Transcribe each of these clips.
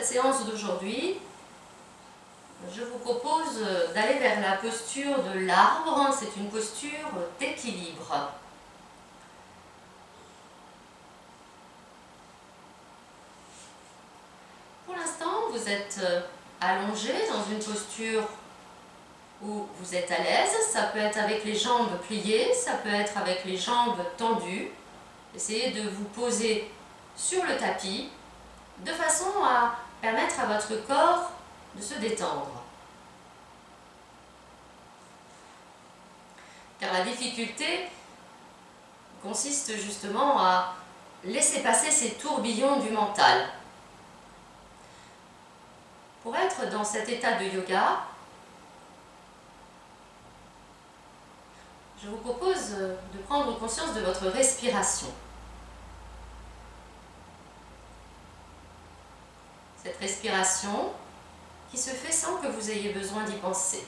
cette séance d'aujourd'hui, je vous propose d'aller vers la posture de l'arbre. C'est une posture d'équilibre. Pour l'instant, vous êtes allongé dans une posture où vous êtes à l'aise. Ça peut être avec les jambes pliées, ça peut être avec les jambes tendues. Essayez de vous poser sur le tapis de façon à permettre à votre corps de se détendre. Car la difficulté consiste justement à laisser passer ces tourbillons du mental. Pour être dans cet état de yoga, je vous propose de prendre conscience de votre respiration. Cette respiration qui se fait sans que vous ayez besoin d'y penser.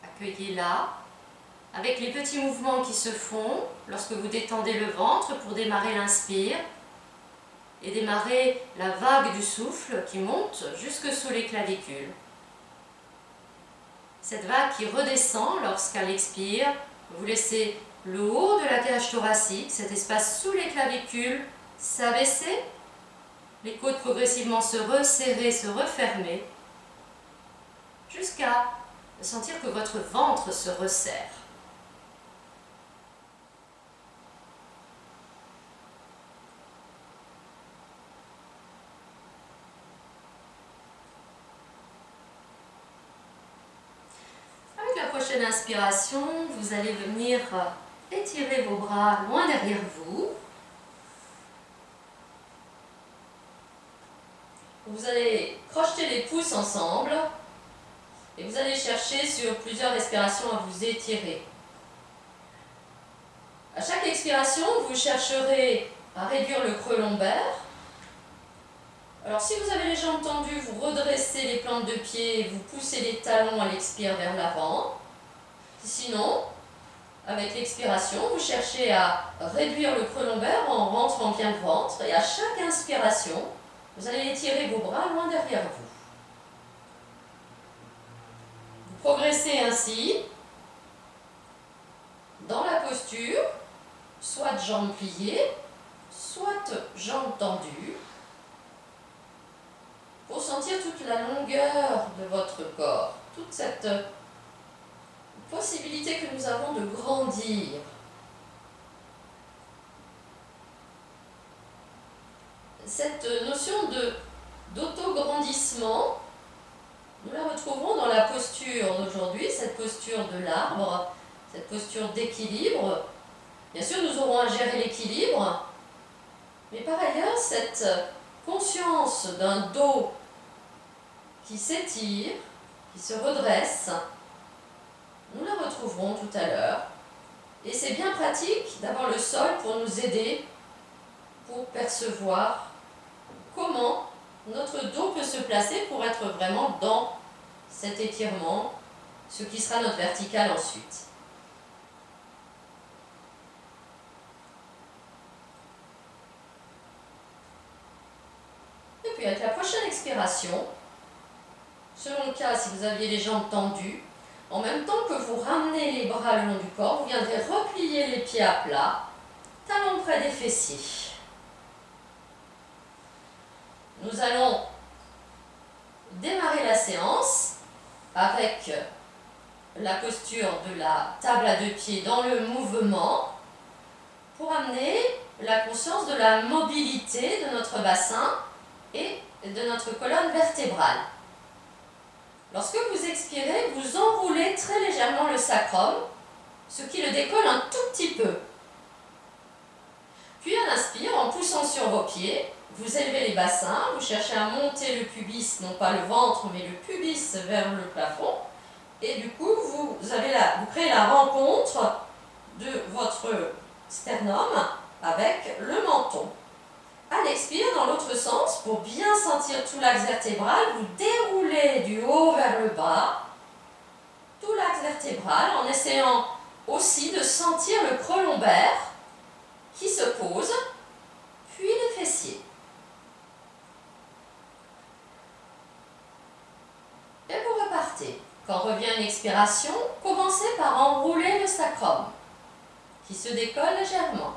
Accueillez-la avec les petits mouvements qui se font lorsque vous détendez le ventre pour démarrer l'inspire et démarrer la vague du souffle qui monte jusque sous les clavicules. Cette vague qui redescend lorsqu'à l'expire, vous laissez le haut de la cage thoracique, cet espace sous les clavicules, s'abaisser, les côtes progressivement se resserrer, se refermer, jusqu'à sentir que votre ventre se resserre. Avec la prochaine inspiration, vous allez venir étirer vos bras loin derrière vous. Vous allez crocheter les pouces ensemble et vous allez chercher sur plusieurs respirations à vous étirer. À chaque expiration, vous chercherez à réduire le creux lombaire. Alors si vous avez les jambes tendues, vous redressez les plantes de pied et vous poussez les talons à l'expire vers l'avant. Sinon, avec l'expiration, vous cherchez à réduire le creux lombaire en rentrant bien le ventre et à chaque inspiration, vous allez étirer vos bras loin derrière vous. Vous progressez ainsi dans la posture, soit jambes pliées, soit jambes tendues, pour sentir toute la longueur de votre corps, toute cette possibilité que nous avons de grandir. Cette notion d'autograndissement, nous la retrouvons dans la posture d'aujourd'hui, cette posture de l'arbre, cette posture d'équilibre. Bien sûr, nous aurons à gérer l'équilibre, mais par ailleurs, cette conscience d'un dos qui s'étire, qui se redresse, nous la retrouverons tout à l'heure. Et c'est bien pratique d'avoir le sol pour nous aider, pour percevoir comment notre dos peut se placer pour être vraiment dans cet étirement, ce qui sera notre vertical ensuite. Et puis avec la prochaine expiration, selon le cas, si vous aviez les jambes tendues, en même temps que vous ramenez les bras le long du corps, vous viendrez replier les pieds à plat, talons près des fessiers. Nous allons démarrer la séance avec la posture de la table à deux pieds dans le mouvement pour amener la conscience de la mobilité de notre bassin et de notre colonne vertébrale. Lorsque vous expirez, vous enroulez très légèrement le sacrum, ce qui le décolle un tout petit peu. Puis à l'inspire, en poussant sur vos pieds, vous élevez les bassins, vous cherchez à monter le pubis, non pas le ventre, mais le pubis vers le plafond. Et du coup, vous créez la rencontre de votre sternum avec le menton. À l'expire, dans l'autre sens, pour bien sentir tout l'axe vertébral, vous déroulez du haut vers le bas, tout l'axe vertébral, en essayant aussi de sentir le creux lombaire qui se pose, puis les fessiers. revient à une expiration, commencez par enrouler le sacrum, qui se décolle légèrement.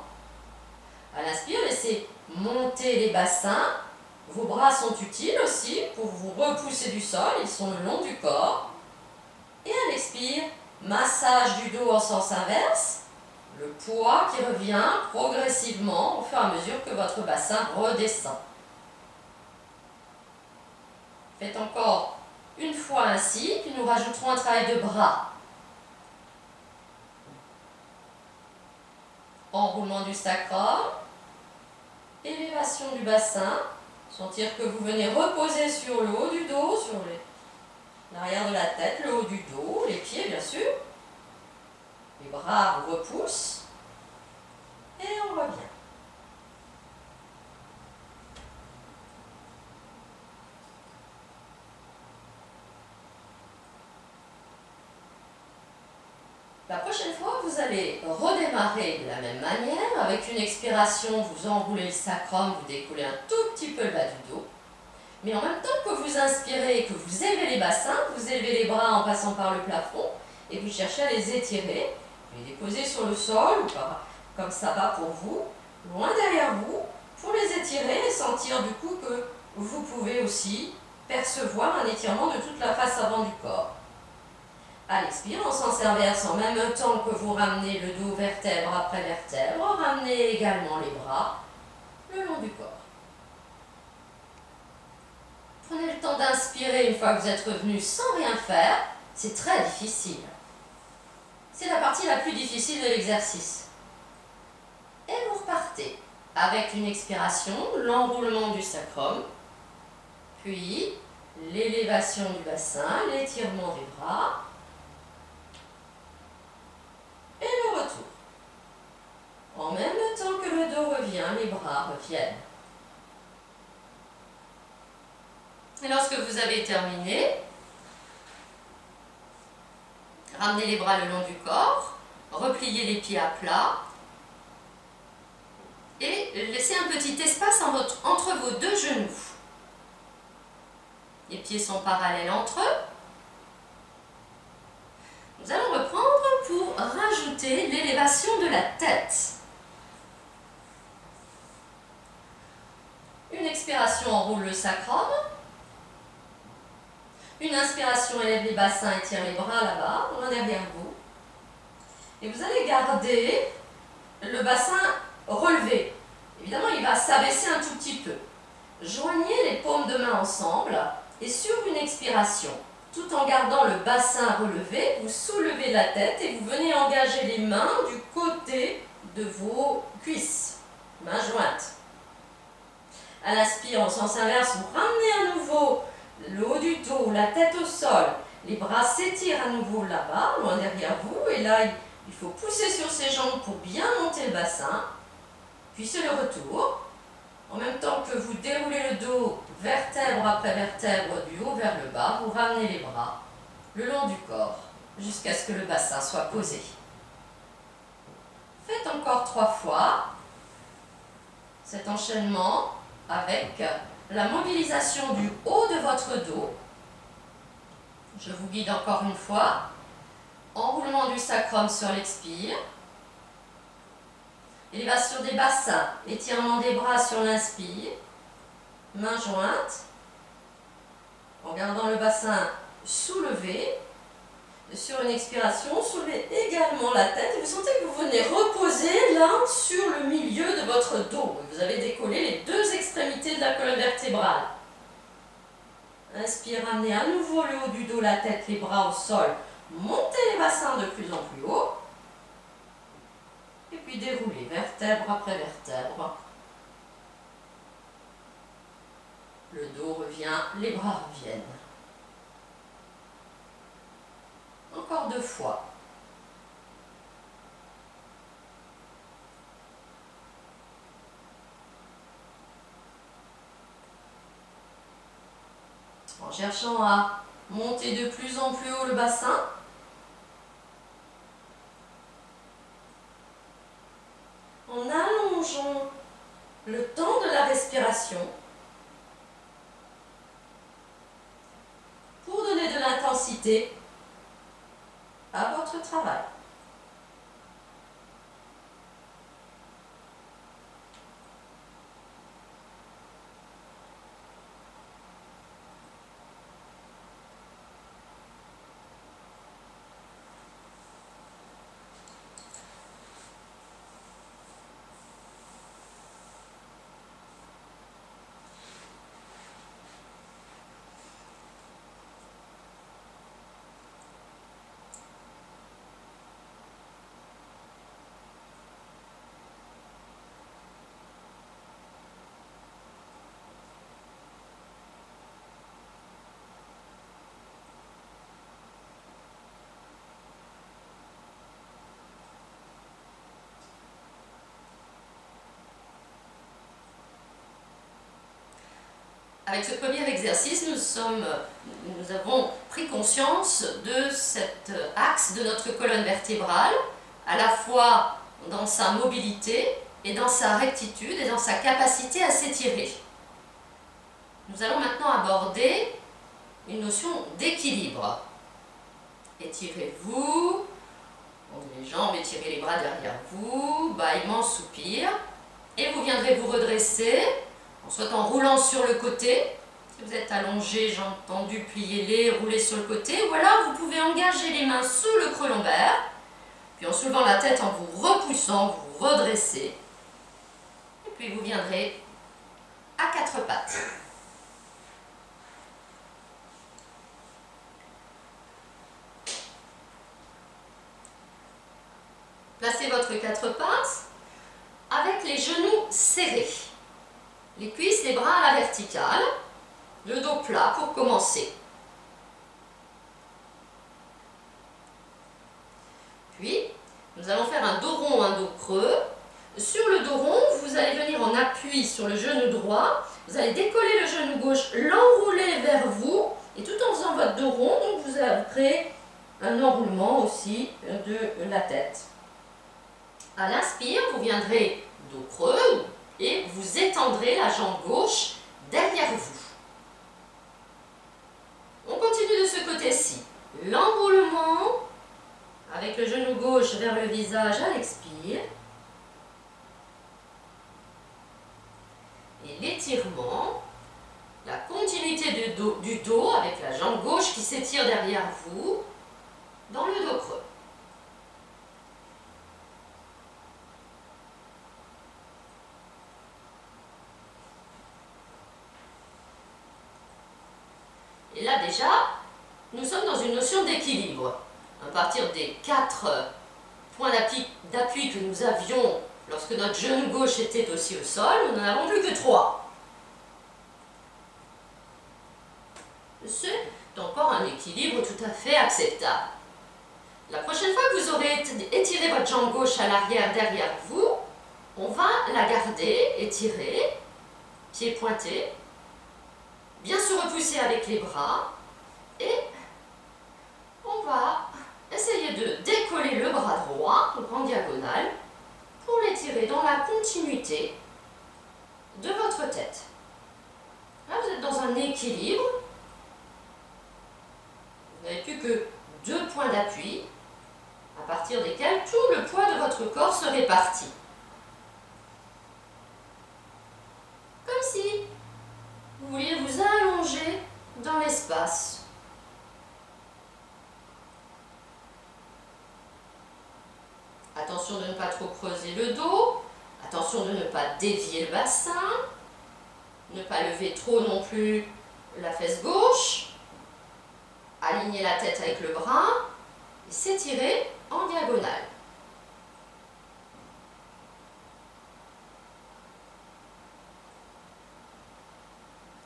À l'inspire, laissez monter les bassins. Vos bras sont utiles aussi pour vous repousser du sol, ils sont le long du corps. Et à l'expire, massage du dos en sens inverse, le poids qui revient progressivement au fur et à mesure que votre bassin redescend. Faites encore une fois ainsi, puis nous rajouterons un travail de bras. Enroulement du sacrum, élévation du bassin, sentir que vous venez reposer sur le haut du dos, sur l'arrière de la tête, le haut du dos, les pieds bien sûr. Les bras vous repoussent et on revient. La prochaine fois, vous allez redémarrer de la même manière. Avec une expiration, vous enroulez le sacrum, vous décollez un tout petit peu le bas du dos. Mais en même temps que vous inspirez et que vous élevez les bassins, vous élevez les bras en passant par le plafond et vous cherchez à les étirer. Vous les déposez sur le sol, ou comme ça va pour vous, loin derrière vous, pour les étirer et sentir du coup que vous pouvez aussi percevoir un étirement de toute la face avant du corps. À l'expire, en sens inverse, en même temps que vous ramenez le dos vertèbre après vertèbre, ramenez également les bras le long du corps. Prenez le temps d'inspirer une fois que vous êtes revenu sans rien faire. C'est très difficile. C'est la partie la plus difficile de l'exercice. Et vous repartez avec une expiration, l'enroulement du sacrum, puis l'élévation du bassin, l'étirement des bras, et le retour. En même temps que le dos revient, les bras reviennent. Et lorsque vous avez terminé, ramenez les bras le long du corps, repliez les pieds à plat et laissez un petit espace entre vos deux genoux. Les pieds sont parallèles entre eux. Nous allons reprendre pour rajouter l'élévation de la tête. Une expiration enroule le sacrum. Une inspiration élève les bassins et tire les bras là-bas, loin derrière vous. Et vous allez garder le bassin relevé. Évidemment, il va s'abaisser un tout petit peu. Joignez les paumes de main ensemble et sur une expiration, tout en gardant le bassin relevé, vous soulevez la tête et vous venez engager les mains du côté de vos cuisses, mains jointes. À l'inspire, en sens inverse, vous ramenez à nouveau le haut du dos, la tête au sol, les bras s'étirent à nouveau là-bas, loin derrière vous, et là, il faut pousser sur ses jambes pour bien monter le bassin, puis c'est le retour. En même temps que vous déroulez le dos, vertèbre après vertèbre, du haut vers le bas, vous ramenez les bras le long du corps, jusqu'à ce que le bassin soit posé. Faites encore 3 fois cet enchaînement avec la mobilisation du haut de votre dos. Je vous guide encore une fois. Enroulement du sacrum sur l'expire. Élévation des bassins, étirement des bras sur l'inspire. Mains jointes. En gardant le bassin soulevé. Sur une expiration, soulevez également la tête. Vous sentez que vous venez reposer là sur le milieu de votre dos. Vous avez décollé les deux extrémités de la colonne vertébrale. Inspire, ramenez à nouveau le haut du dos, la tête, les bras au sol. Montez les bassins de plus en plus haut. Et puis déroulez vertèbre après vertèbre. Le dos revient, les bras reviennent. Encore 2 fois. En cherchant à monter de plus en plus haut le bassin. En allongeant le temps de la respiration. Pour donner de l'intensité votre travail. Avec ce premier exercice, nous avons pris conscience de cet axe de notre colonne vertébrale, à la fois dans sa mobilité et dans sa rectitude et dans sa capacité à s'étirer. Nous allons maintenant aborder une notion d'équilibre. Étirez-vous, ondulez les jambes, étirez les bras derrière vous, bâillement, soupir, et vous viendrez vous redresser, soit en roulant sur le côté, si vous êtes allongé, jambes tendues, pliez-les, roulez sur le côté, ou alors vous pouvez engager les mains sous le creux lombaire, puis en soulevant la tête, en vous repoussant, vous vous redressez, et puis vous viendrez à quatre pattes. Placez votre quatre pattes avec les genoux serrés. Les cuisses, les bras à la verticale, le dos plat pour commencer. Puis, nous allons faire un dos rond, un dos creux. Sur le dos rond, vous allez venir en appui sur le genou droit. Vous allez décoller le genou gauche, l'enrouler vers vous. Et tout en faisant votre dos rond, donc vous allez créer un enroulement aussi de la tête. À l'inspire, vous viendrez dos creux et vous étendrez la jambe gauche derrière vous. On continue de ce côté-ci. L'enroulement avec le genou gauche vers le visage à l'expire. Et l'étirement, la continuité du dos avec la jambe gauche qui s'étire derrière vous dans le dos creux. Et là déjà, nous sommes dans une notion d'équilibre. À partir des 4 points d'appui que nous avions lorsque notre genou gauche était aussi au sol, nous n'en avons plus que 3. C'est encore un équilibre tout à fait acceptable. La prochaine fois que vous aurez étiré votre jambe gauche à l'arrière derrière vous, on va la garder étirée, pieds pointés, bien se repousser avec les bras et on va essayer de décoller le bras droit, donc en diagonale, pour l'étirer dans la continuité de votre tête. Là, vous êtes dans un équilibre. Vous n'avez plus que 2 points d'appui à partir desquels tout le poids de votre corps se répartit. Comme si vous vouliez vous allonger dans l'espace. Attention de ne pas trop creuser le dos, attention de ne pas dévier le bassin, ne pas lever trop non plus la fesse gauche, aligner la tête avec le bras et s'étirer en diagonale.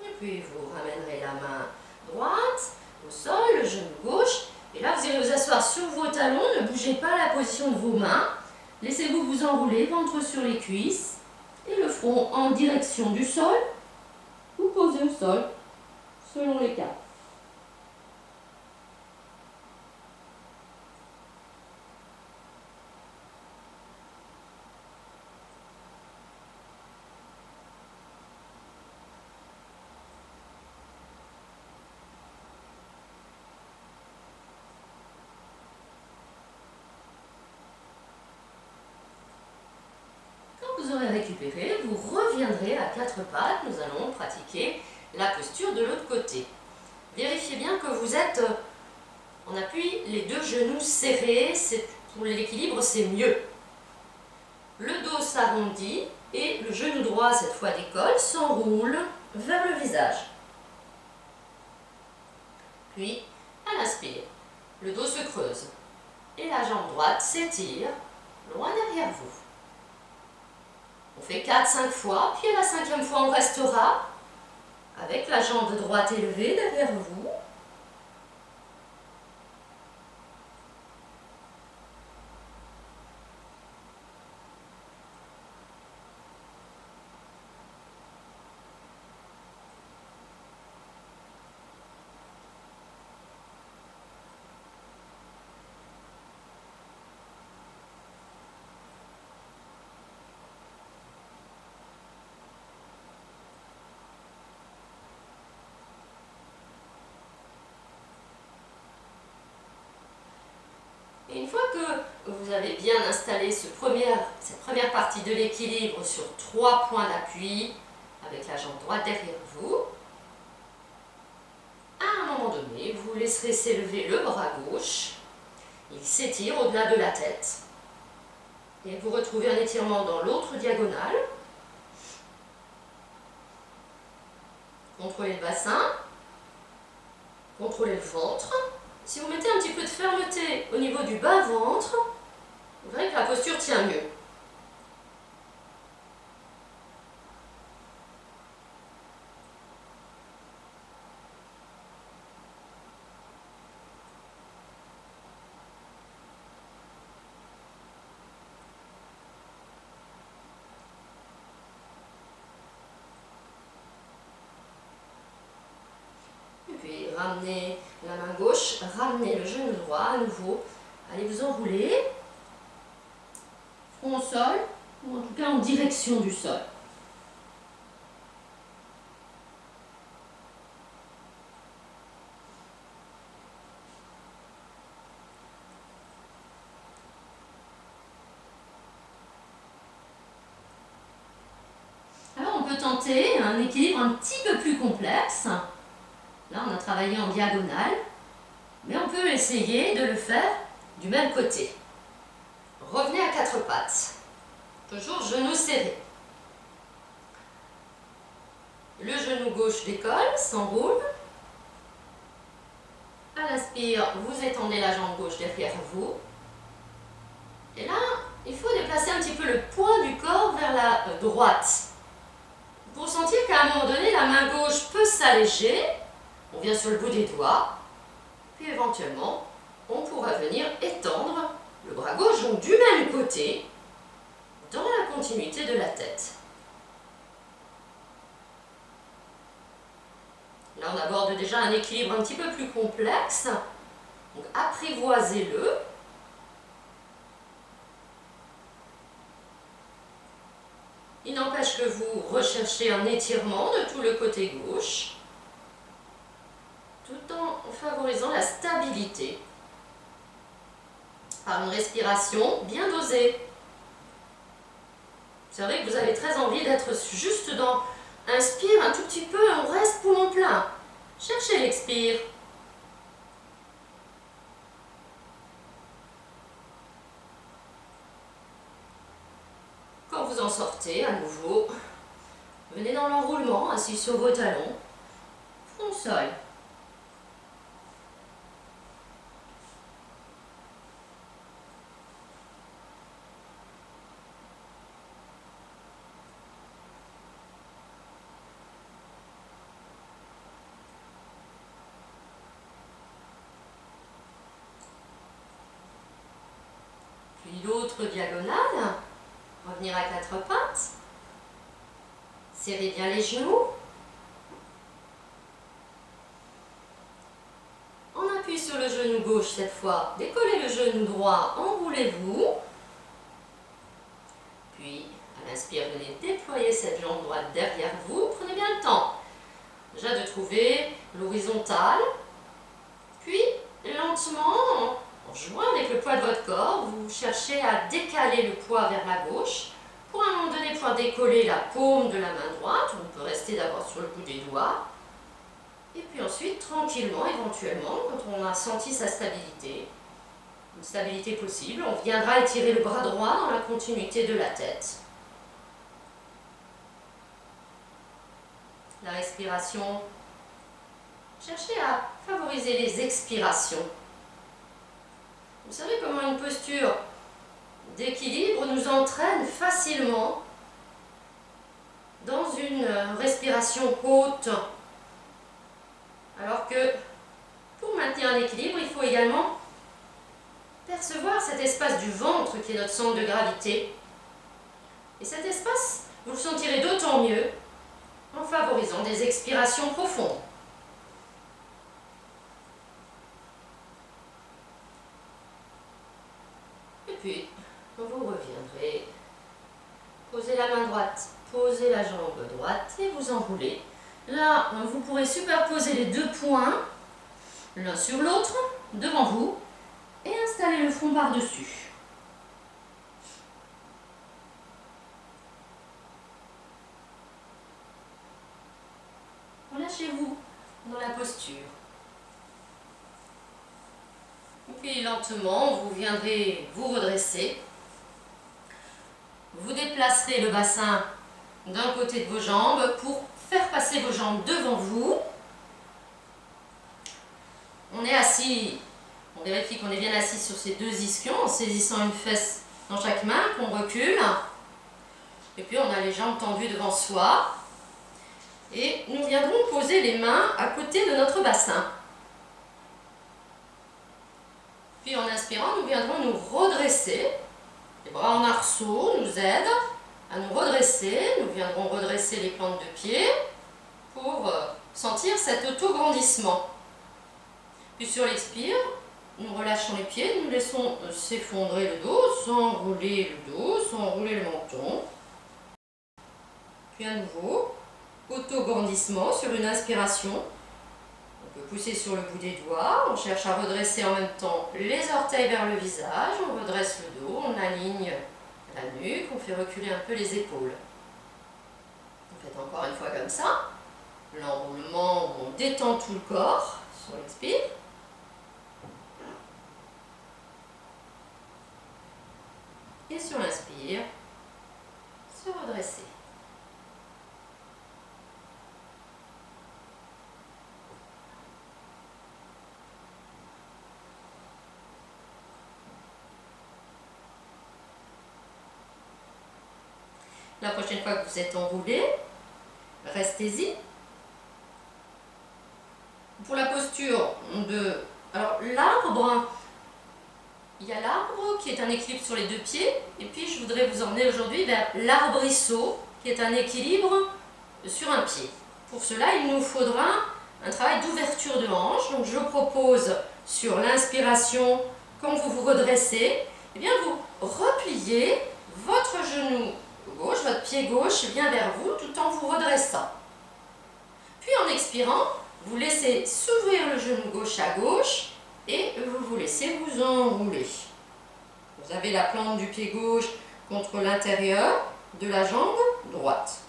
Et puis vous ramènerez la main droite au sol, le genou gauche. Et là, vous irez vous asseoir sur vos talons, ne bougez pas la position de vos mains. Laissez-vous vous enrouler, ventre sur les cuisses et le front en direction du sol ou posé au sol, selon les cas. Quand vous aurez récupéré, vous reviendrez à quatre pattes. Nous allons pratiquer la posture de l'autre côté. Vérifiez bien que vous êtes en appui, les deux genoux serrés. Pour l'équilibre, c'est mieux. Le dos s'arrondit et le genou droit, cette fois décolle, s'enroule vers le visage. Puis, à l'inspire, le dos se creuse et la jambe droite s'étire loin derrière vous. On fait 4-5 fois, puis à la 5e fois, on restera avec la jambe droite élevée derrière vous. Et une fois que vous avez bien installé cette première partie de l'équilibre sur 3 points d'appui, avec la jambe droite derrière vous, à un moment donné, vous laisserez s'élever le bras gauche. Il s'étire au-delà de la tête. Et vous retrouvez un étirement dans l'autre diagonale. Contrôlez le bassin. Contrôlez le ventre. Si vous mettez un petit peu de fermeté au niveau du bas-ventre, vous verrez que la posture tient mieux. Puis ramenez la main gauche, ramenez le genou droit à nouveau. Allez vous enrouler, front au sol, ou en tout cas en direction du sol. Alors on peut tenter un équilibre un petit peu plus complexe. Là, on a travaillé en diagonale, mais on peut essayer de le faire du même côté. Revenez à quatre pattes, toujours genoux serrés. Le genou gauche décolle, s'enroule. À l'inspire, vous étendez la jambe gauche derrière vous. Et là, il faut déplacer un petit peu le poids du corps vers la droite. Pour sentir qu'à un moment donné, la main gauche peut s'alléger. On vient sur le bout des doigts, puis éventuellement, on pourra venir étendre le bras gauche, donc du même côté, dans la continuité de la tête. Là, on aborde déjà un équilibre un petit peu plus complexe, donc apprivoisez-le. Il n'empêche que vous recherchez un étirement de tout le côté gauche, tout en favorisant la stabilité par une respiration bien dosée. C'est vrai que vous avez très envie d'être juste dans inspire un tout petit peu, on reste poumon plein. Cherchez l'expire. Quand vous en sortez, à nouveau, venez dans l'enroulement, assis sur vos talons, front au sol. Puis l'autre diagonale, revenir à quatre pattes, serrez bien les genoux, on appuie sur le genou gauche cette fois, décollez le genou droit, enroulez-vous, puis à l'inspire, venez déployer cette jambe droite derrière vous, prenez bien le temps déjà de trouver l'horizontale, puis lentement, en jouant avec le poids de votre corps, vous cherchez à décaler le poids vers la gauche Pour un moment donné, pouvoir décoller la paume de la main droite, on peut rester d'abord sur le bout des doigts. Et puis ensuite, tranquillement, éventuellement, quand on a senti sa stabilité, une stabilité possible, on viendra étirer le bras droit dans la continuité de la tête. La respiration, cherchez à favoriser les expirations. Vous savez comment une posture d'équilibre nous entraîne facilement dans une respiration haute. Alors que pour maintenir un équilibre, il faut également percevoir cet espace du ventre qui est notre centre de gravité. Et cet espace, vous le sentirez d'autant mieux en favorisant des expirations profondes. Et puis, vous reviendrez, posez la main droite, posez la jambe droite et vous enroulez. Là, vous pourrez superposer les deux poings, l'un sur l'autre, devant vous, et installer le front par-dessus. Relâchez-vous dans la posture. Et puis lentement, vous viendrez vous redresser. Vous déplacerez le bassin d'un côté de vos jambes pour faire passer vos jambes devant vous. On est assis, on vérifie qu'on est bien assis sur ces deux ischions en saisissant une fesse dans chaque main, qu'on recule. Et puis on a les jambes tendues devant soi. Et nous viendrons poser les mains à côté de notre bassin. Puis en inspirant, nous viendrons nous redresser. Les bras en arceau nous aident à nous redresser. Nous viendrons redresser les plantes de pied pour sentir cet auto-grandissement. Puis sur l'expire, nous relâchons les pieds, nous laissons s'effondrer le dos, s'enrouler le dos, s'enrouler le menton. Puis à nouveau, auto-grandissement sur une inspiration. On peut pousser sur le bout des doigts, on cherche à redresser en même temps les orteils vers le visage, on redresse le dos, on aligne la nuque, on fait reculer un peu les épaules. On fait encore une fois comme ça. L'enroulement, on détend tout le corps sur l'expire. Et sur l'inspire, se redresser. La prochaine fois que vous êtes enroulé, restez-y. Pour la posture de... Alors l'arbre, il y a l'arbre qui est un équilibre sur les deux pieds, et puis je voudrais vous emmener aujourd'hui vers l'arbrisseau qui est un équilibre sur un pied. Pour cela, il nous faudra un travail d'ouverture de hanche. Donc je propose sur l'inspiration, quand vous vous redressez, eh bien vous repliez votre genou gauche, votre pied gauche vient vers vous tout en vous redressant. Puis en expirant, vous laissez s'ouvrir le genou gauche à gauche et vous vous laissez vous enrouler. Vous avez la plante du pied gauche contre l'intérieur de la jambe droite.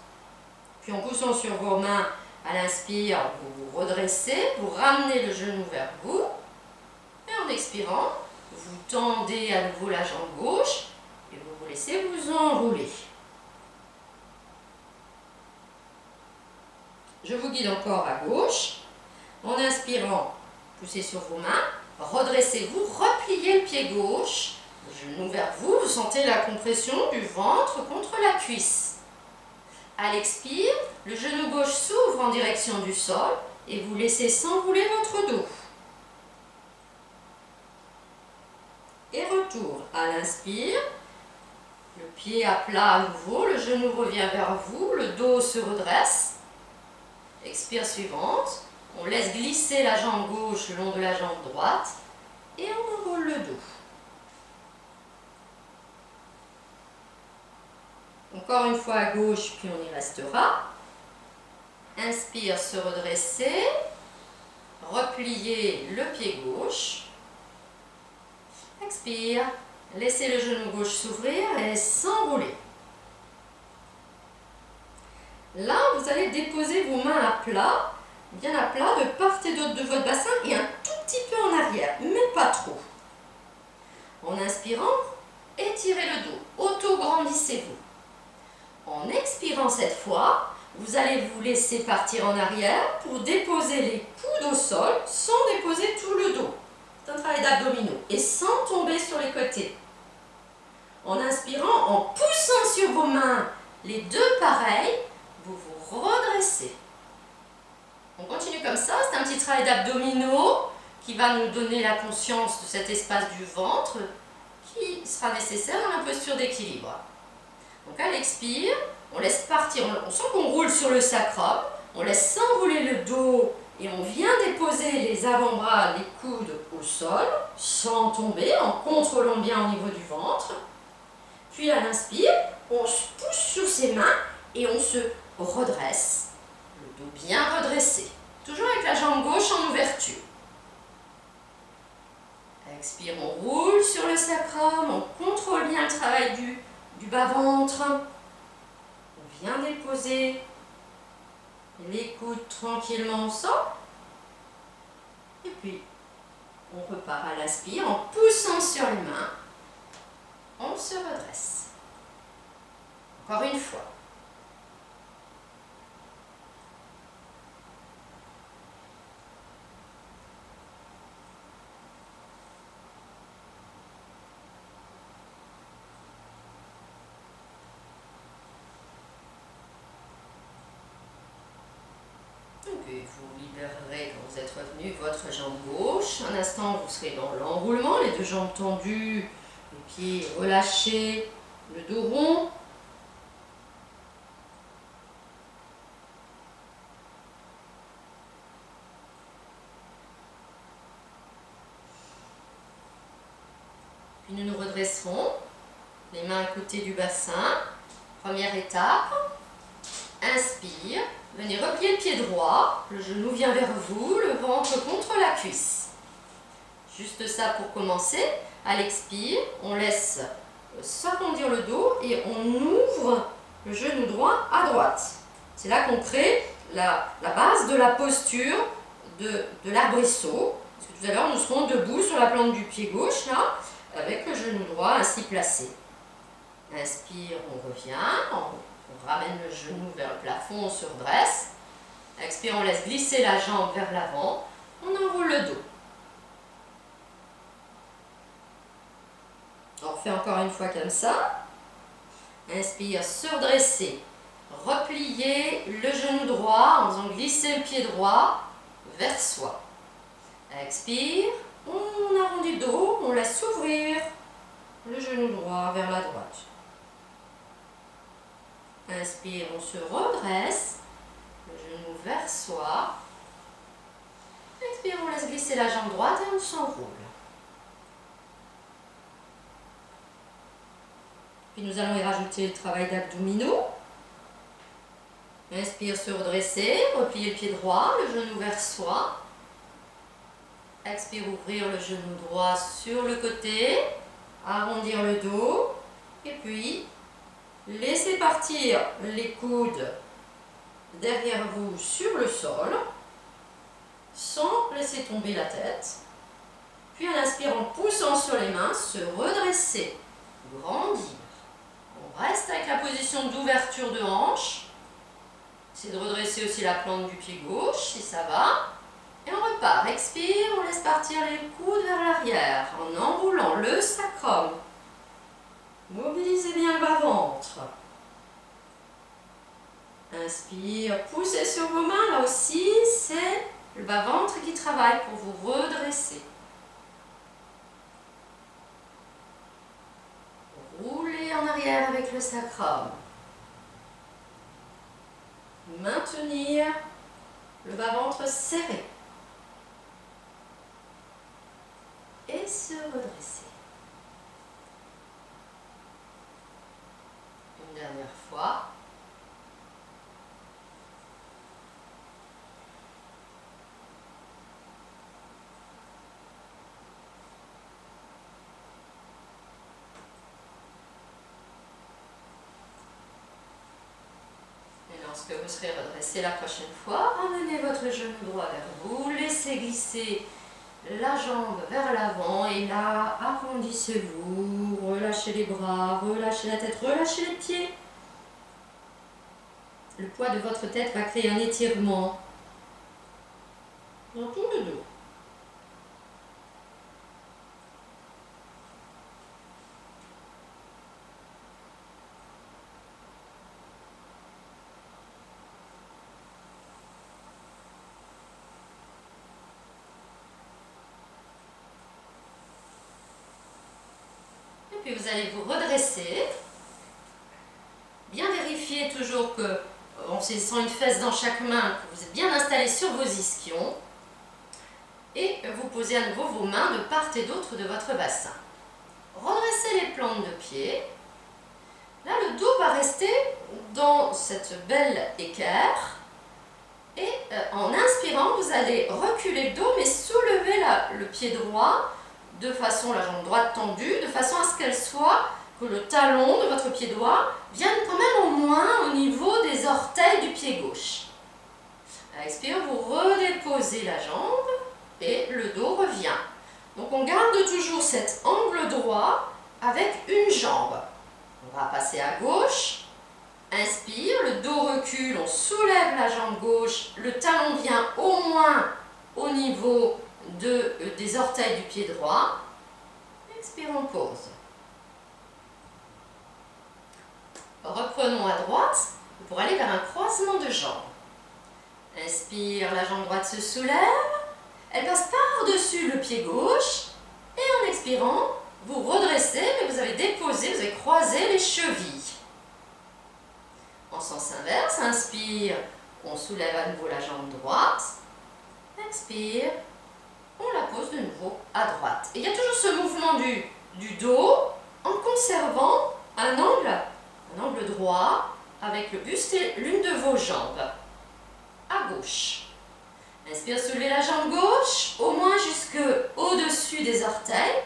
Puis en poussant sur vos mains à l'inspire, vous vous redressez, vous ramenez le genou vers vous. Et en expirant, vous tendez à nouveau la jambe gauche et vous vous laissez vous enrouler. Je vous guide encore à gauche. En inspirant, poussez sur vos mains, redressez-vous, repliez le pied gauche, le genou vers vous, vous sentez la compression du ventre contre la cuisse. À l'expire, le genou gauche s'ouvre en direction du sol et vous laissez s'enrouler votre dos. Et retour à l'inspire, le pied à plat à nouveau, le genou revient vers vous, le dos se redresse. Expire suivante, on laisse glisser la jambe gauche le long de la jambe droite et on enroule le dos. Encore une fois à gauche, puis on y restera. Inspire, se redresser, replier le pied gauche. Expire, laissez le genou gauche s'ouvrir et s'enrouler. allez déposer vos mains à plat, bien à plat, de part et d'autre de votre bassin et un tout petit peu en arrière, mais pas trop. En inspirant, étirez le dos, auto-grandissez-vous. En expirant cette fois, vous allez vous laisser partir en arrière pour déposer les coudes au sol sans déposer tout le dos. C'est un travail d'abdominaux et sans tomber sur les côtés. En inspirant, en poussant sur vos mains, les deux pareils, vous vous redressez. On continue comme ça, c'est un petit travail d'abdominaux qui va nous donner la conscience de cet espace du ventre qui sera nécessaire dans la posture d'équilibre. Donc à l'expire, on laisse partir, on sent qu'on roule sur le sacrum, on laisse s'enrouler le dos et on vient déposer les avant-bras, les coudes au sol, sans tomber, en contrôlant bien au niveau du ventre. Puis à l'inspire, on se pousse sur ses mains et on se redresse, le dos bien redressé, toujours avec la jambe gauche en ouverture. Expire, on roule sur le sacrum, on contrôle bien le travail du bas-ventre. On vient déposer les coudes tranquillement au sol. Et puis, on repart à l'inspire en poussant sur les mains. On se redresse. Encore une fois. Et vous libérerez quand vous êtes revenu votre jambe gauche. Un instant, vous serez dans l'enroulement, les deux jambes tendues, les pieds relâchés, le dos rond. Puis nous nous redresserons, les mains à côté du bassin. Première étape, inspire. Venez replier le pied droit, le genou vient vers vous, le ventre contre la cuisse. Juste ça pour commencer. À l'expire, on laisse s'arrondir le dos et on ouvre le genou droit à droite. C'est là qu'on crée la base de la posture de l'arbrisseau. Parce que tout à l'heure, nous serons debout sur la plante du pied gauche, là, avec le genou droit ainsi placé. Inspire, on revient, on ramène le genou vers le plafond, on se redresse. Expire, on laisse glisser la jambe vers l'avant, on enroule le dos. On refait encore une fois comme ça. Inspire, se redresser, replier le genou droit en faisant glisser le pied droit vers soi. Expire, on arrondit le dos, on laisse s'ouvrir le genou droit vers la droite. Inspire, on se redresse, le genou vers soi. Expire, on laisse glisser la jambe droite et on s'enroule. Puis nous allons y rajouter le travail d'abdominaux. Inspire, se redresser, replier le pied droit, le genou vers soi. Expire, ouvrir le genou droit sur le côté, arrondir le dos et puis laissez partir les coudes derrière vous sur le sol sans laisser tomber la tête. Puis à l'inspire, en poussant sur les mains, se redresser, grandir. On reste avec la position d'ouverture de hanche. Essayez de redresser aussi la plante du pied gauche si ça va. Et on repart. Expire, on laisse partir les coudes vers l'arrière en enroulant le sacrum. Mobilisez bien le bas-ventre. Inspire, poussez sur vos mains. Là aussi, c'est le bas-ventre qui travaille pour vous redresser. Roulez en arrière avec le sacrum. Maintenir le bas-ventre serré. Et se redresser. Une dernière fois. Et là lorsque vous serez redressé la prochaine fois, ramenez votre genou droit vers vous, laissez glisser la jambe vers l'avant et là, arrondissez-vous, relâchez les bras, relâchez la tête, relâchez les pieds. Le poids de votre tête va créer un étirement dans tout le dos. Et puis vous allez vous redresser. Bien vérifier toujours que, en saisissant une fesse dans chaque main, que vous êtes bien installé sur vos ischions. Et vous posez à nouveau vos mains de part et d'autre de votre bassin. Redressez les plantes de pied. Là, le dos va rester dans cette belle équerre. Et en inspirant, vous allez reculer le dos, mais soulever le pied droit de façon, la jambe droite tendue, de façon à ce qu'elle soit, que le talon de votre pied droit vienne quand même au moins au niveau des orteils du pied gauche. À l'expire, vous redéposez la jambe et le dos revient. Donc on garde toujours cet angle droit avec une jambe. On va passer à gauche. Inspire, le dos recule, on soulève la jambe gauche, le talon vient au moins au niveau des orteils du pied droit. Expire, on pose. Reprenons à droite pour aller vers un croisement de jambes. Inspire, la jambe droite se soulève, elle passe par-dessus le pied gauche et en expirant, vous redressez, mais vous avez déposé, vous avez croisé les chevilles. En sens inverse, inspire, on soulève à nouveau la jambe droite, expire, on la pose de nouveau à droite. Et il y a toujours ce mouvement du dos en conservant un angle droit avec le buste et l'une de vos jambes à gauche. Inspire, soulevez la jambe gauche au moins jusque au-dessus des orteils.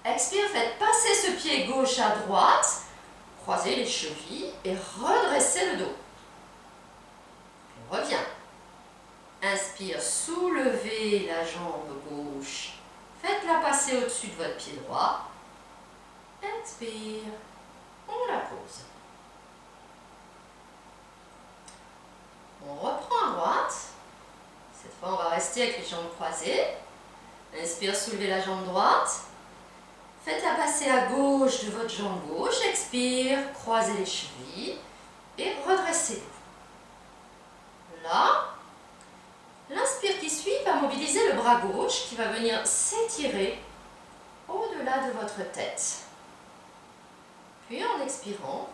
Expire, faites passer ce pied gauche à droite, croisez les chevilles et redressez le dos. On revient. Inspire, soulevez la jambe gauche, faites-la passer au-dessus de votre pied droit. Expire, on la pose. On reprend à droite. Cette fois, on va rester avec les jambes croisées. Inspire, soulevez la jambe droite. Faites-la passer à gauche de votre jambe gauche. Expire, croisez les chevilles et redressez-vous. Là, l'inspire qui suit va mobiliser le bras gauche qui va venir s'étirer au-delà de votre tête. Puis en expirant,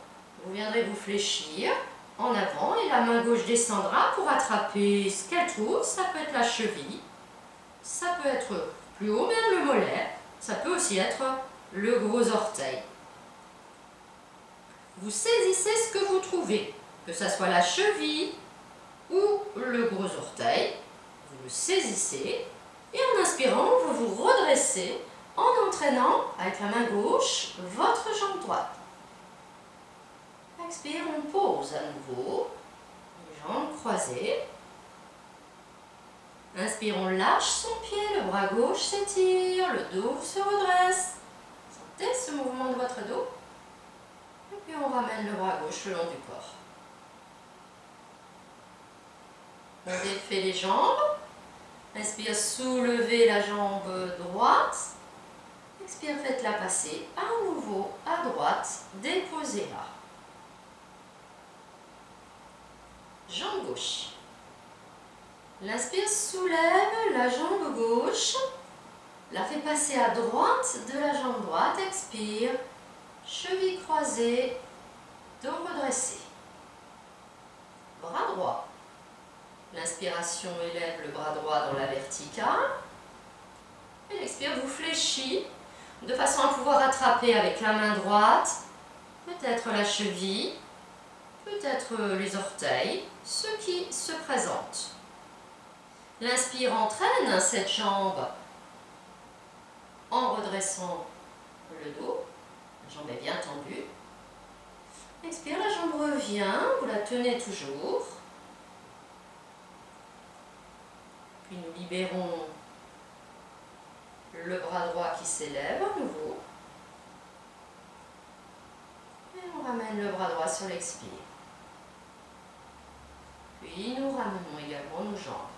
vous viendrez vous fléchir en avant et la main gauche descendra pour attraper ce qu'elle trouve. Ça peut être la cheville, ça peut être plus haut, même le mollet, ça peut aussi être le gros orteil. Vous saisissez ce que vous trouvez, que ce soit la cheville ou le gros orteil, vous le saisissez et en inspirant, vous vous redressez en entraînant avec la main gauche votre jambe droite. Expire, on pose à nouveau, les jambes croisées. Inspire, on lâche son pied, le bras gauche s'étire, le dos se redresse. Sentez ce mouvement de votre dos. Et puis on ramène le bras gauche le long du corps. On défait les jambes. Inspire, soulevez la jambe droite. Expire, faites-la passer à nouveau à droite, déposez-la. Jambe gauche. L'inspire soulève la jambe gauche, la fait passer à droite de la jambe droite. Expire, cheville croisée, dos redressé. Bras droit. L'inspiration élève le bras droit dans la verticale. Et l'expire vous fléchit de façon à pouvoir attraper avec la main droite, peut-être la cheville, peut-être les orteils, ce qui se présente. L'inspire entraîne cette jambe en redressant le dos. La jambe est bien tendue. Expire, la jambe revient, vous la tenez toujours. Puis nous libérons le bras droit qui s'élève à nouveau. Et on ramène le bras droit sur l'expire. Puis nous ramenons également nos jambes.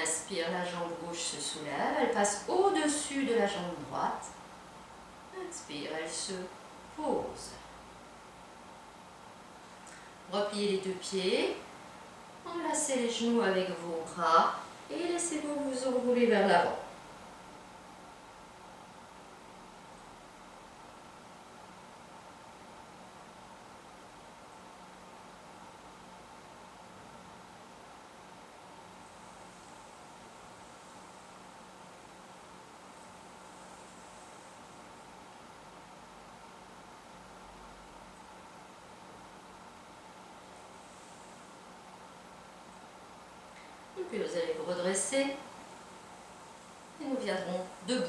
Inspire, la jambe gauche se soulève, elle passe au-dessus de la jambe droite. Inspire, elle se pose. Repliez les deux pieds, enlacez les genoux avec vos bras et laissez-vous vous enrouler vers l'avant. Puis vous allez vous redresser et nous viendrons debout.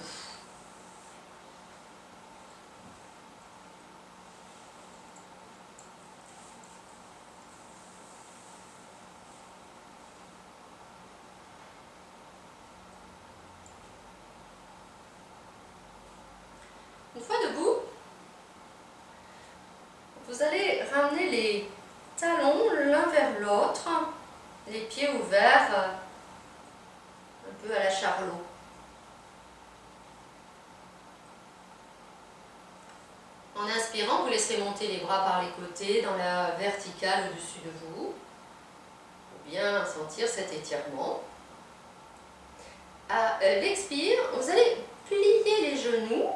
Une fois debout, vous allez ramener les talons l'un vers l'autre, les pieds ouverts, un peu à la Charlot. En inspirant, vous laisserez monter les bras par les côtés dans la verticale au-dessus de vous, pour bien sentir cet étirement. À l'expire, vous allez plier les genoux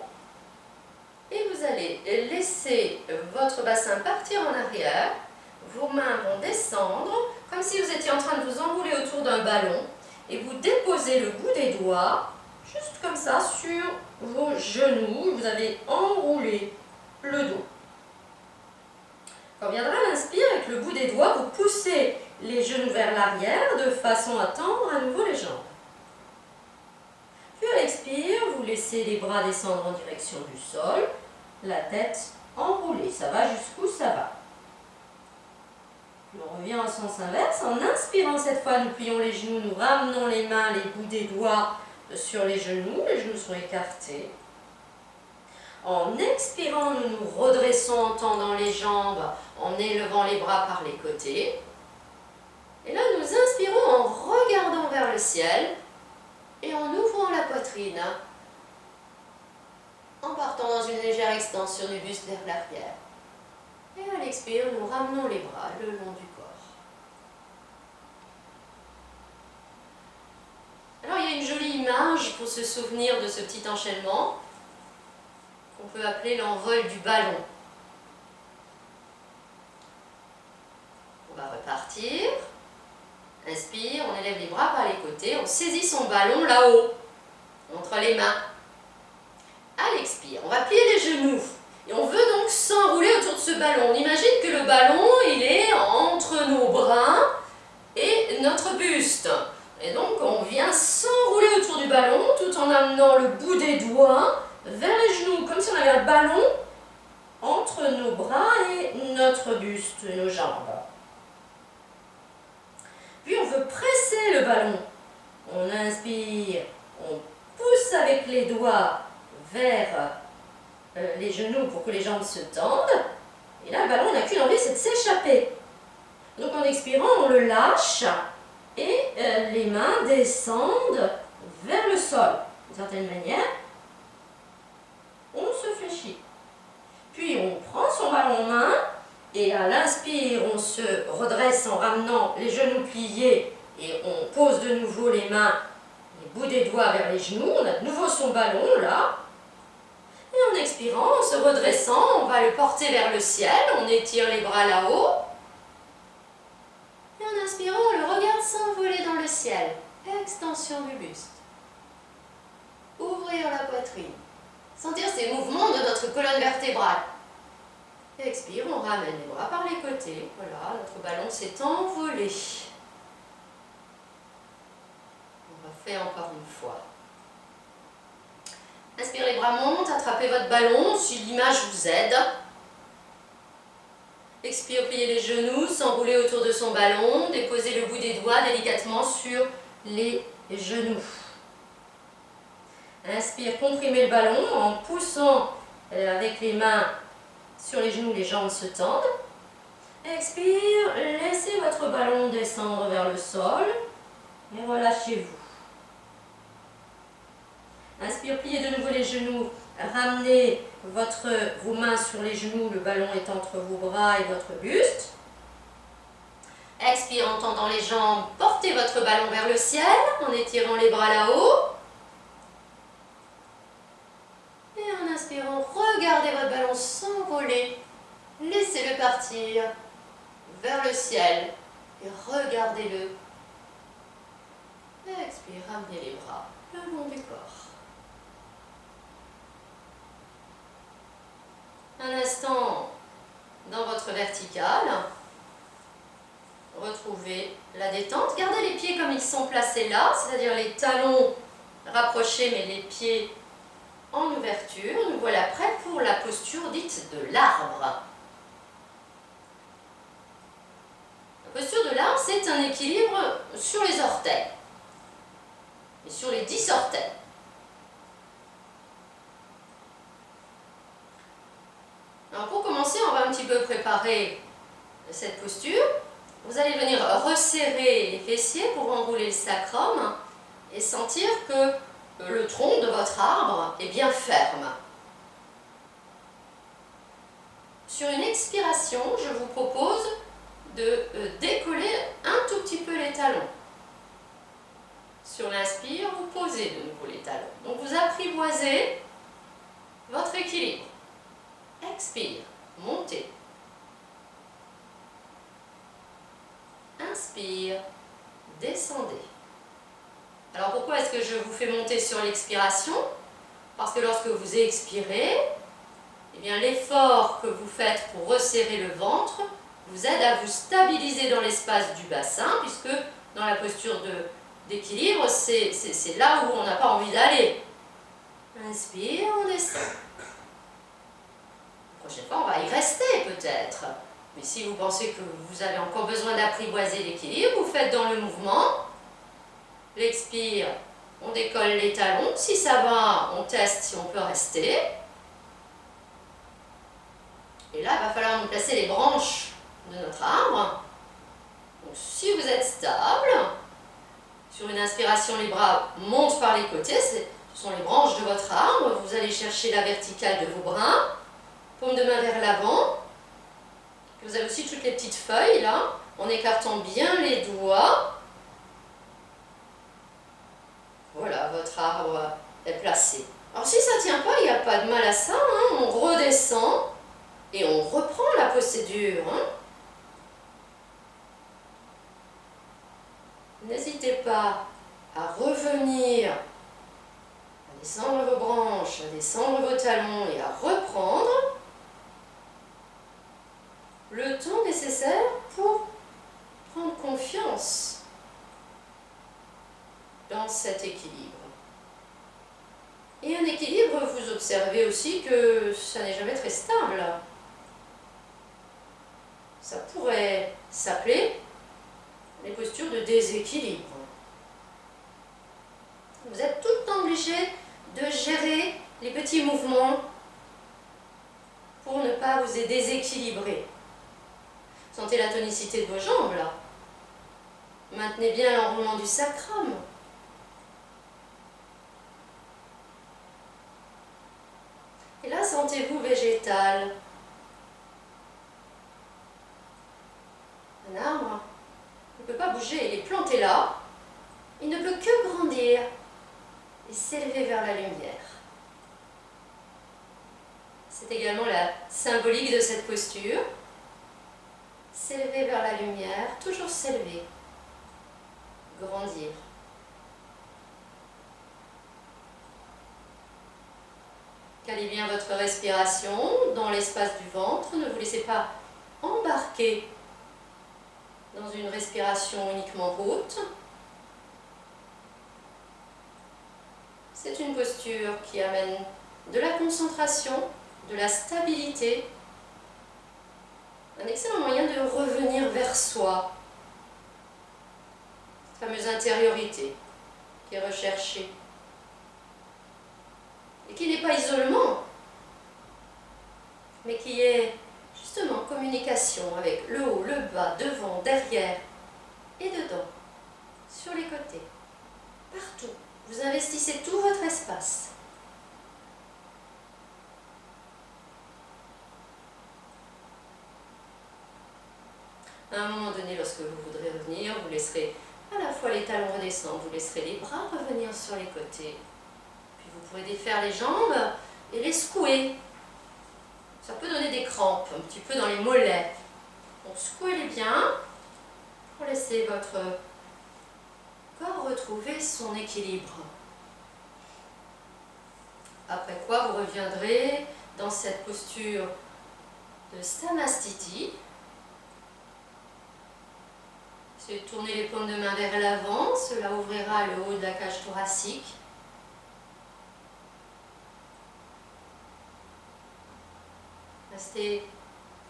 et vous allez laisser votre bassin partir en arrière. Vos mains vont descendre comme si vous étiez en train de vous enrouler autour d'un ballon et vous déposez le bout des doigts juste comme ça sur vos genoux. Vous avez enroulé le dos. Quand viendra l'inspire, avec le bout des doigts, vous poussez les genoux vers l'arrière de façon à tendre à nouveau les jambes. Puis à l'expire, vous laissez les bras descendre en direction du sol, la tête enroulée. Ça va jusqu'où ça va. Puis on revient en sens inverse. En inspirant cette fois, nous plions les genoux, nous ramenons les mains, les bouts des doigts sur les genoux sont écartés. En expirant, nous nous redressons en tendant les jambes, en élevant les bras par les côtés. Et là, nous inspirons en regardant vers le ciel et en ouvrant la poitrine, en partant dans une légère extension du buste vers l'arrière. Et à l'expire, nous ramenons les bras le long du corps. Alors, il y a une jolie image pour se souvenir de ce petit enchaînement qu'on peut appeler l'envol du ballon. On va repartir. Inspire, on élève les bras par les côtés, on saisit son ballon là-haut, entre les mains. À l'expire, on va plier les genoux. Et on veut donc s'enrouler autour de ce ballon. On imagine que le ballon, il est entre nos bras et notre buste. Et donc, on vient s'enrouler autour du ballon tout en amenant le bout des doigts vers les genoux, comme si on avait un ballon entre nos bras et notre buste, nos jambes. Puis, on veut presser le ballon. On inspire, on pousse avec les doigts vers les genoux pour que les jambes se tendent. Et là, le ballon n'a qu'une envie, c'est de s'échapper. Donc en expirant, on le lâche et les mains descendent vers le sol. D'une certaine manière, on se fléchit. Puis on prend son ballon en main et à l'inspire, on se redresse en ramenant les genoux pliés et on pose de nouveau les mains, les bouts des doigts vers les genoux. On a de nouveau son ballon là. Et en expirant, en se redressant, on va le porter vers le ciel, on étire les bras là-haut. Et en inspirant, on le regarde s'envoler dans le ciel. Extension du buste. Ouvrir la poitrine. Sentir ces mouvements de notre colonne vertébrale. Et expire, on ramène les bras par les côtés. Voilà, notre ballon s'est envolé. On refait encore une fois. Inspire, les bras montent, attrapez votre ballon si l'image vous aide. Expire, plier les genoux, s'enrouler autour de son ballon, déposer le bout des doigts délicatement sur les genoux. Inspire, comprimez le ballon en poussant avec les mains sur les genoux, les jambes se tendent. Expire, laissez votre ballon descendre vers le sol et relâchez-vous. Inspire, pliez de nouveau les genoux, ramenez vos mains sur les genoux, le ballon est entre vos bras et votre buste. Expire en tendant les jambes, portez votre ballon vers le ciel en étirant les bras là-haut. Et en inspirant, regardez votre ballon s'envoler, laissez-le partir vers le ciel et regardez-le. Expire, ramenez les bras le long du corps. Un instant dans votre verticale. Retrouvez la détente. Gardez les pieds comme ils sont placés là, c'est-à-dire les talons rapprochés mais les pieds en ouverture. Nous voilà prêts pour la posture dite de l'arbre. La posture de l'arbre, c'est un équilibre sur les orteils et sur les 10 orteils. Alors pour commencer, on va un petit peu préparer cette posture. Vous allez venir resserrer les fessiers pour enrouler le sacrum et sentir que le tronc de votre arbre est bien ferme. Sur une expiration, je vous propose de décoller un tout petit peu les talons. Sur l'inspire, vous posez de nouveau les talons. Donc vous apprivoisez votre équilibre. Expire, montez. Inspire, descendez. Alors pourquoi est-ce que je vous fais monter sur l'expiration? Parce que lorsque vous expirez, eh bien l'effort que vous faites pour resserrer le ventre vous aide à vous stabiliser dans l'espace du bassin, puisque dans la posture d'équilibre, c'est là où on n'a pas envie d'aller. Inspire, on descend. La prochaine fois, on va y rester peut-être. Mais si vous pensez que vous avez encore besoin d'apprivoiser l'équilibre, vous faites dans le mouvement. L'expire, on décolle les talons. Si ça va, on teste si on peut rester. Et là, il va falloir nous placer les branches de notre arbre. Donc, si vous êtes stable, sur une inspiration, les bras montent par les côtés. Ce sont les branches de votre arbre. Vous allez chercher la verticale de vos bras. Paume de main vers l'avant. Vous avez aussi toutes les petites feuilles là, en écartant bien les doigts. Voilà, votre arbre est placé. Alors si ça ne tient pas, il n'y a pas de mal à ça, hein. On redescend et on reprend la procédure. Hein. N'hésitez pas à revenir, à descendre vos branches, à descendre vos talons et à reprendre le temps nécessaire pour prendre confiance dans cet équilibre. Et un équilibre, vous observez aussi que ça n'est jamais très stable. Ça pourrait s'appeler les postures de déséquilibre. Vous êtes tout le temps obligé de gérer les petits mouvements pour ne pas vous déséquilibrer. Sentez la tonicité de vos jambes là. Maintenez bien l'enroulement du sacrum. Et là, sentez-vous végétal. Un arbre ne peut pas bouger, il est planté là. Il ne peut que grandir et s'élever vers la lumière. C'est également la symbolique de cette posture. S'élever vers la lumière, toujours s'élever, grandir. Calez bien votre respiration dans l'espace du ventre. Ne vous laissez pas embarquer dans une respiration uniquement haute. C'est une posture qui amène de la concentration, de la stabilité un excellent moyen de revenir vers soi. Cette fameuse intériorité qui est recherchée et qui n'est pas isolement, mais qui est justement communication avec le haut, le bas, devant, derrière et dedans, sur les côtés, partout. Vous investissez tout votre espace. À un moment donné, lorsque vous voudrez revenir, vous laisserez à la fois les talons redescendre, vous laisserez les bras revenir sur les côtés. Puis vous pourrez défaire les jambes et les secouer. Ça peut donner des crampes, un petit peu dans les mollets. Donc secouez-les bien pour laisser votre corps retrouver son équilibre. Après quoi, vous reviendrez dans cette posture de Samastiti. Tournez les paumes de main vers l'avant, cela ouvrira le haut de la cage thoracique. Restez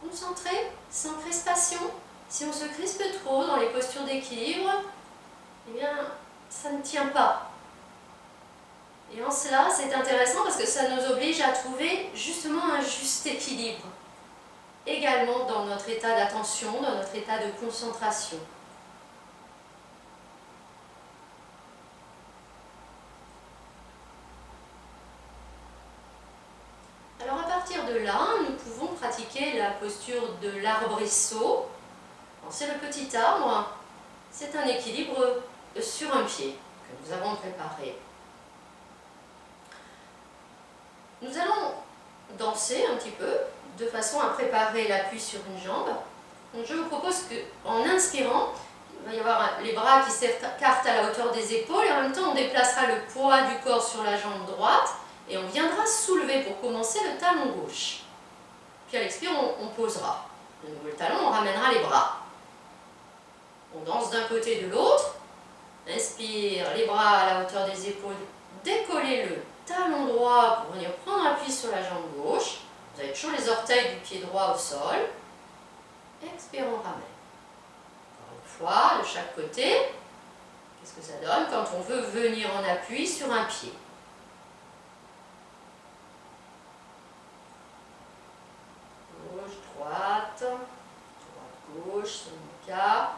concentré, sans crispation. Si on se crispe trop dans les postures d'équilibre, eh bien, ça ne tient pas. Et en cela, c'est intéressant parce que ça nous oblige à trouver justement un juste équilibre. Également dans notre état d'attention, dans notre état de concentration. Alors à partir de là, nous pouvons pratiquer la posture de l'arbrisseau. C'est le petit arbre, c'est un équilibre sur un pied que nous avons préparé. Nous allons danser un petit peu de façon à préparer l'appui sur une jambe. Donc je vous propose qu'en inspirant, il va y avoir les bras qui s'écartent à la hauteur des épaules et en même temps on déplacera le poids du corps sur la jambe droite. Et on viendra soulever pour commencer le talon gauche. Puis à l'expire, on posera. De nouveau le talon, on ramènera les bras. On danse d'un côté et de l'autre. Inspire, les bras à la hauteur des épaules. Décollez le talon droit pour venir prendre appui sur la jambe gauche. Vous avez toujours les orteils du pied droit au sol. Expire, on ramène. Encore une fois, de chaque côté. Qu'est-ce que ça donne quand on veut venir en appui sur un pied? Droite, gauche, c'est mon cas.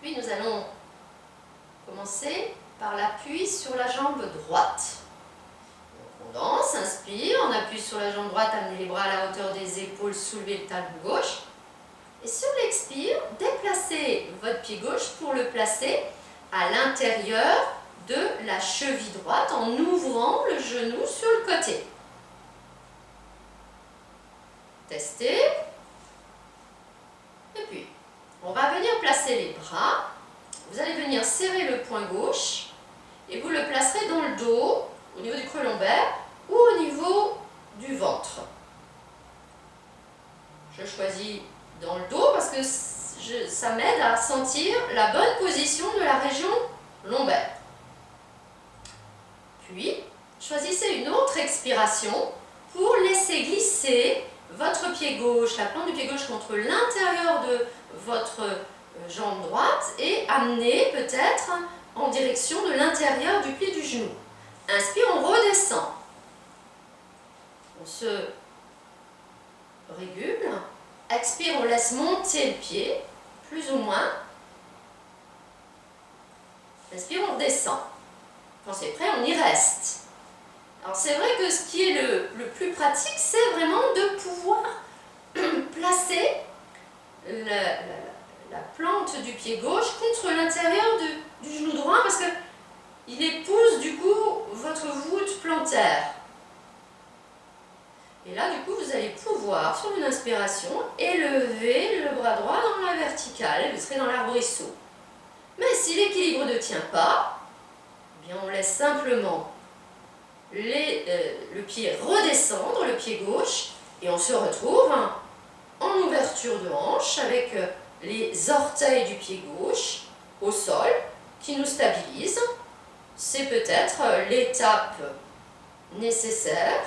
Puis nous allons commencer par l'appui sur la jambe droite. Donc on danse, inspire, on appuie sur la jambe droite, amenez les bras à la hauteur des épaules, soulevez le talon gauche. Et sur l'expire, déplacez votre pied gauche pour le placer à l'intérieur de la cheville droite en ouvrant le genou sur le côté. Testez. Et puis, on va venir placer les bras. Vous allez venir serrer le poing gauche et vous le placerez dans le dos, au niveau du creux lombaire ou au niveau du ventre. Je choisis dans le dos parce que ça m'aide à sentir la bonne position de la région lombaire. Puis, choisissez une autre expiration pour laisser glisser votre pied gauche, la plante du pied gauche contre l'intérieur de votre jambe droite et amener peut-être en direction de l'intérieur du pied du genou. Inspire, on redescend. On se régule. Expire, on laisse monter le pied, plus ou moins. Inspire, on descend. Quand c'est prêt, on y reste. Alors c'est vrai que ce qui est le plus pratique, c'est vraiment de pouvoir placer la plante du pied gauche contre l'intérieur du genou droit parce qu'il épouse du coup votre voûte plantaire. Et là, du coup, vous allez pouvoir, sur une inspiration, élever le bras droit dans la verticale. Vous serez dans l'arbrisseau. Mais si l'équilibre ne tient pas, eh bien on laisse simplement le pied redescendre, le pied gauche, et on se retrouve en ouverture de hanche avec les orteils du pied gauche au sol qui nous stabilisent. c'est peut-être l'étape nécessaire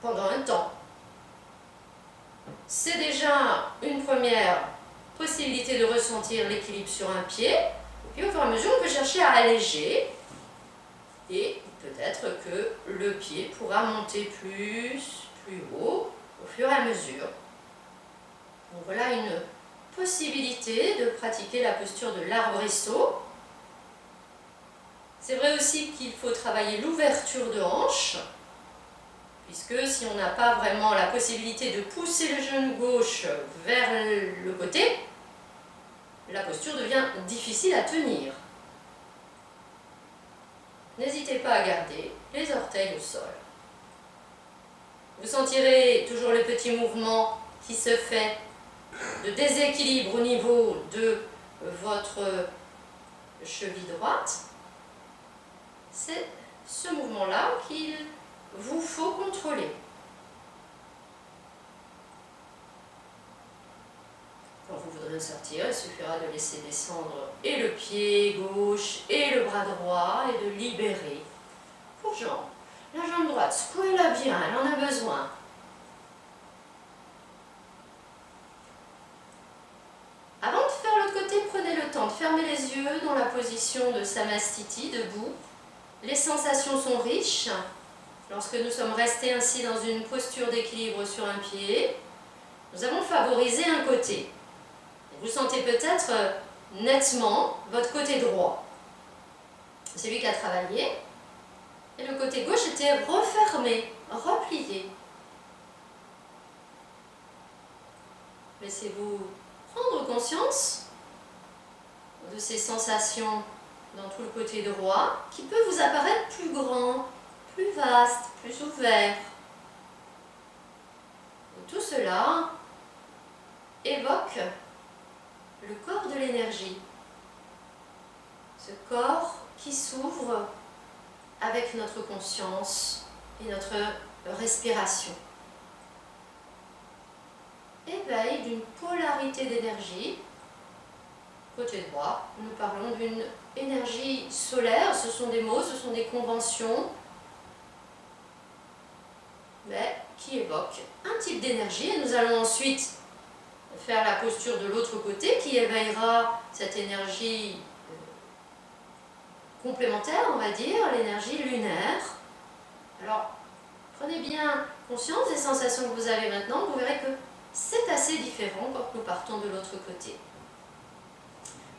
pendant un temps. C'est déjà une première possibilité de ressentir l'équilibre sur un pied. Et puis au fur et à mesure, on peut chercher à alléger. Et peut-être que le pied pourra monter plus haut au fur et à mesure. Donc voilà une possibilité de pratiquer la posture de l'arbrisseau. C'est vrai aussi qu'il faut travailler l'ouverture de hanche, puisque si on n'a pas vraiment la possibilité de pousser le genou gauche vers le côté, la posture devient difficile à tenir. N'hésitez pas à garder les orteils au sol. Vous sentirez toujours le petit mouvement qui se fait de déséquilibre au niveau de votre cheville droite. C'est ce mouvement-là qu'il vous faut contrôler. Quand vous voudrez sortir, il suffira de laisser descendre et le pied gauche et le bras droit et de libérer vos jambes. La jambe droite, secouez-la bien, elle en a besoin. Avant de faire l'autre côté, prenez le temps de fermer les yeux dans la position de Samastiti, debout. Les sensations sont riches. Lorsque nous sommes restés ainsi dans une posture d'équilibre sur un pied, nous avons favorisé un côté. Vous sentez peut-être nettement votre côté droit. C'est lui qui a travaillé. Et le côté gauche était refermé, replié. Laissez-vous prendre conscience de ces sensations dans tout le côté droit qui peut vous apparaître plus grand, plus vaste, plus ouvert. Et tout cela évoque le corps de l'énergie. Ce corps qui s'ouvre avec notre conscience et notre respiration. Éveil d'une polarité d'énergie. Côté droit, nous parlons d'une énergie solaire. Ce sont des mots, ce sont des conventions, mais qui évoquent un type d'énergie. Et nous allons ensuite faire la posture de l'autre côté qui éveillera cette énergie complémentaire, on va dire, l'énergie lunaire. Alors, prenez bien conscience des sensations que vous avez maintenant. Vous verrez que c'est assez différent quand nous partons de l'autre côté.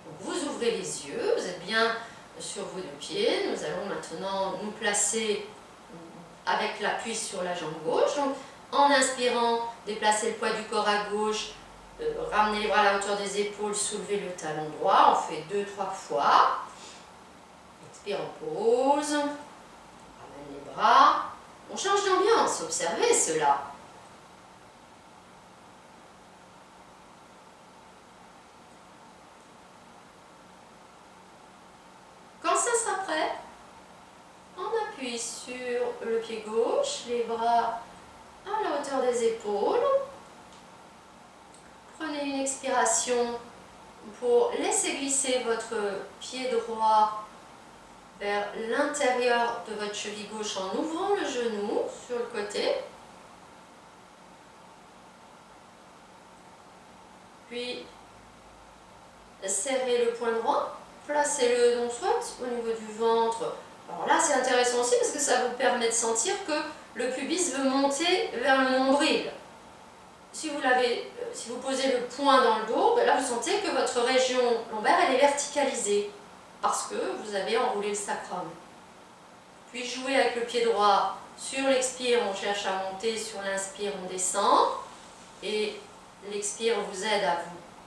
Donc, vous ouvrez les yeux, vous êtes bien sur vos deux pieds. Nous allons maintenant nous placer avec l'appui sur la jambe gauche. Donc, en inspirant, déplacez le poids du corps à gauche, ramenez les bras à la hauteur des épaules, soulevez le talon droit. On fait 2-3 fois. Expire, on pose. On ramène les bras. On change d'ambiance, observez cela. Quand ça sera prêt, on appuie sur le pied gauche, les bras à la hauteur des épaules. Prenez une expiration pour laisser glisser votre pied droit vers l'intérieur de votre cheville gauche en ouvrant le genou sur le côté. Puis, serrez le poing droit, placez-le donc soit au niveau du ventre. Alors là, c'est intéressant aussi parce que ça vous permet de sentir que le pubis veut monter vers le nombril. Si vous posez le poing dans le dos, ben là vous sentez que votre région lombaire elle est verticalisée parce que vous avez enroulé le sacrum. Puis jouez avec le pied droit sur l'expire, on cherche à monter, sur l'inspire, on descend. Et l'expire vous aide à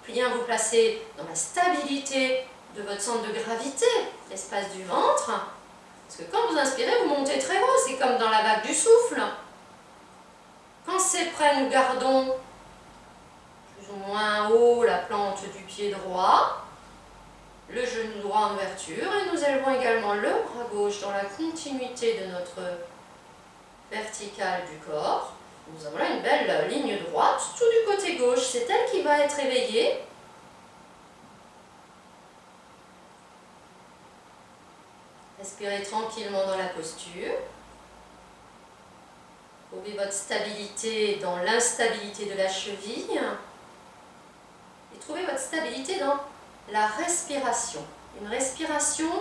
bien vous placer dans la stabilité de votre centre de gravité, l'espace du ventre. Parce que quand vous inspirez, vous montez très haut, c'est comme dans la vague du souffle. Quand c'est prêt, nous gardons plus ou moins haut la plante du pied droit, le genou droit en ouverture, et nous élevons également le bras gauche dans la continuité de notre verticale du corps. Nous avons là une belle ligne droite, tout du côté gauche, c'est elle qui va être éveillée. Respirez tranquillement dans la posture. Trouvez votre stabilité dans l'instabilité de la cheville. Et trouvez votre stabilité dans la respiration. Une respiration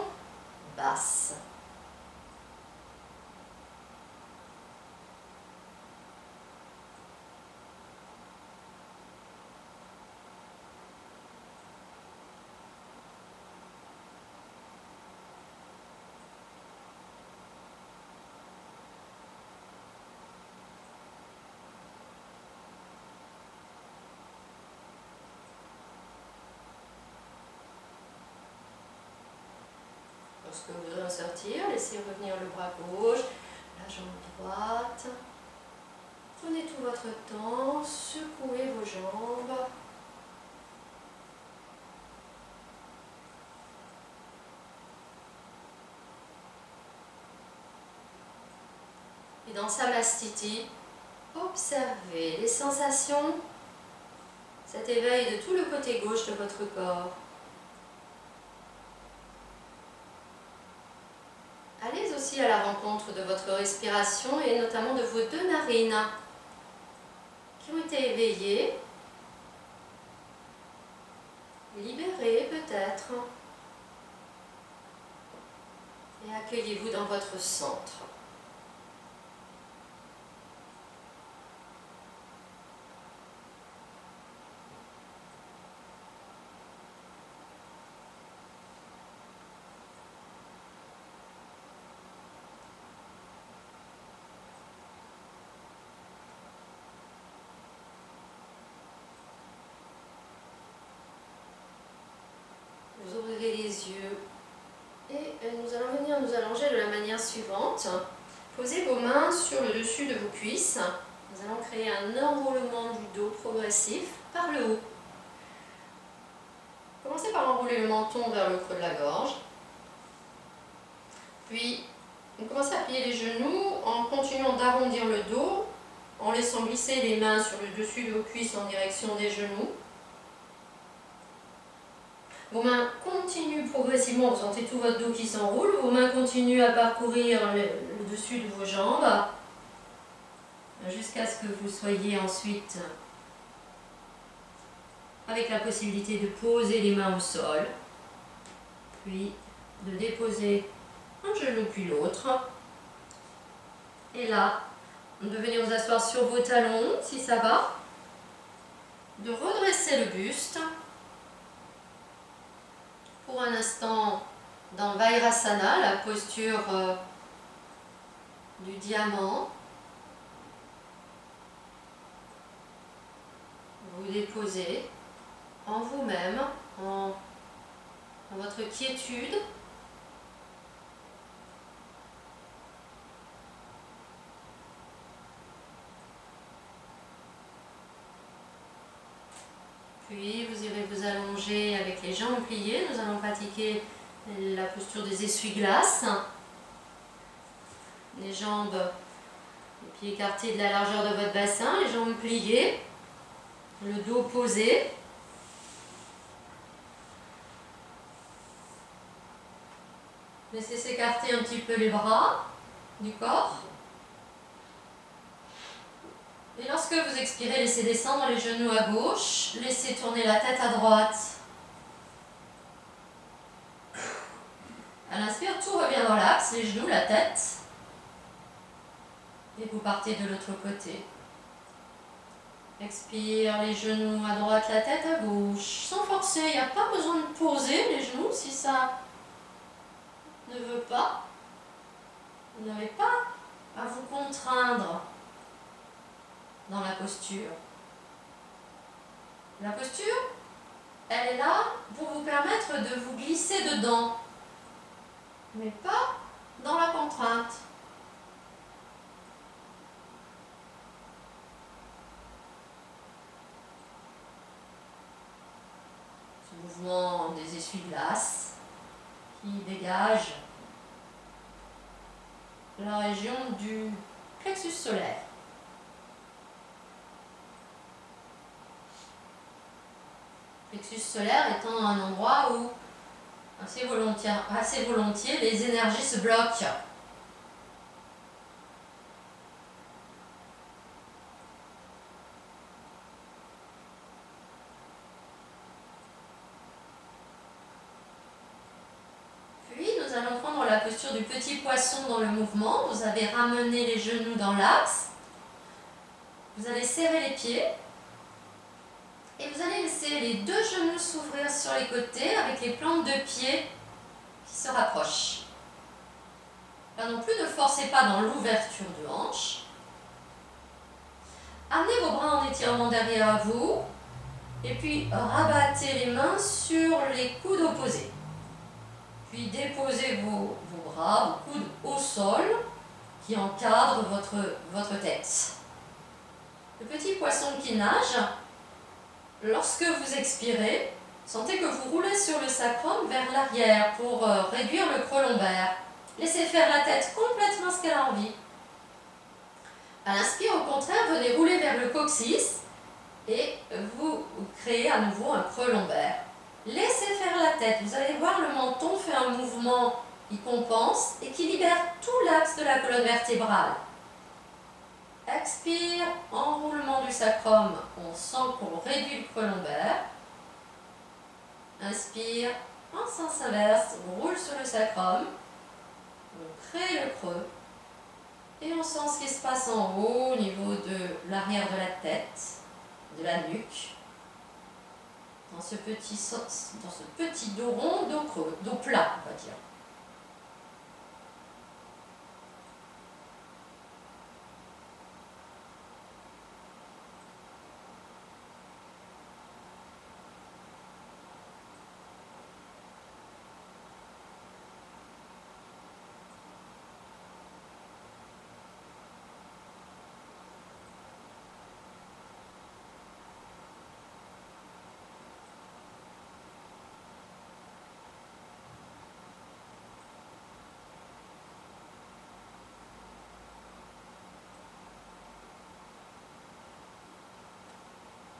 basse. Lorsque vous voudrez en sortir, laissez revenir le bras gauche, la jambe droite. Prenez tout votre temps, secouez vos jambes. Et dans Samastiti, observez les sensations, cet éveil de tout le côté gauche de votre corps. Allez aussi à la rencontre de votre respiration et notamment de vos deux narines qui ont été éveillées, libérées peut-être. Et accueillez-vous dans votre centre. Vous ouvrirez les yeux et nous allons venir nous allonger de la manière suivante. Posez vos mains sur le dessus de vos cuisses. Nous allons créer un enroulement du dos progressif par le haut. Commencez par enrouler le menton vers le creux de la gorge. Puis, vous commencez à plier les genoux en continuant d'arrondir le dos, en laissant glisser les mains sur le dessus de vos cuisses en direction des genoux. Vos mains continuent progressivement, vous sentez tout votre dos qui s'enroule, vos mains continuent à parcourir le dessus de vos jambes jusqu'à ce que vous soyez ensuite avec la possibilité de poser les mains au sol, puis de déposer un genou puis l'autre. Et là, de venir vous asseoir sur vos talons si ça va, de redresser le buste. Pour un instant dans Vairasana, la posture du diamant. Vous déposez en vous-même, dans votre quiétude. Puis vous irez vous allonger avec les jambes pliées. Nous allons pratiquer la posture des essuie-glaces. Les jambes, les pieds écartés de la largeur de votre bassin, les jambes pliées, le dos posé. Laissez s'écarter un petit peu les bras du corps. Et lorsque vous expirez, laissez descendre les genoux à gauche, laissez tourner la tête à droite. À l'inspire, tout revient dans l'axe, les genoux, la tête. Et vous partez de l'autre côté. Expire, les genoux à droite, la tête à gauche. Sans forcer, il n'y a pas besoin de poser les genoux si ça ne veut pas. Vous n'avez pas à vous contraindre dans la posture. La posture, elle est là pour vous permettre de vous glisser dedans, mais pas dans la contrainte. Ce mouvement des essuie-glaces qui dégage la région du plexus solaire. Plexus solaire étant un endroit où assez volontiers, les énergies se bloquent. Puis nous allons prendre la posture du petit poisson dans le mouvement. Vous avez ramené les genoux dans l'axe. Vous allez serrer les pieds. Et vous allez laisser les deux genoux s'ouvrir sur les côtés avec les plantes de pied qui se rapprochent. Là non plus, ne forcez pas dans l'ouverture de hanche. Amenez vos bras en étirement derrière vous. Et puis rabattez les mains sur les coudes opposés. Puis déposez vos bras, vos coudes au sol qui encadrent votre tête. Le petit poisson qui nage, lorsque vous expirez, sentez que vous roulez sur le sacrum vers l'arrière pour réduire le creux lombaire. Laissez faire la tête complètement ce qu'elle a envie. À l'inspire, au contraire, venez rouler vers le coccyx et vous créez à nouveau un creux lombaire. Laissez faire la tête. Vous allez voir, le menton fait un mouvement qui compense et qui libère tout l'axe de la colonne vertébrale. Expire, enroulement du sacrum. On sent qu'on réduit le creux lombaire. Inspire, en sens inverse, on roule sur le sacrum. On crée le creux. Et on sent ce qui se passe en haut au niveau de l'arrière de la tête, de la nuque. Dans ce petit dos rond, dos creux, dos plat, on va dire.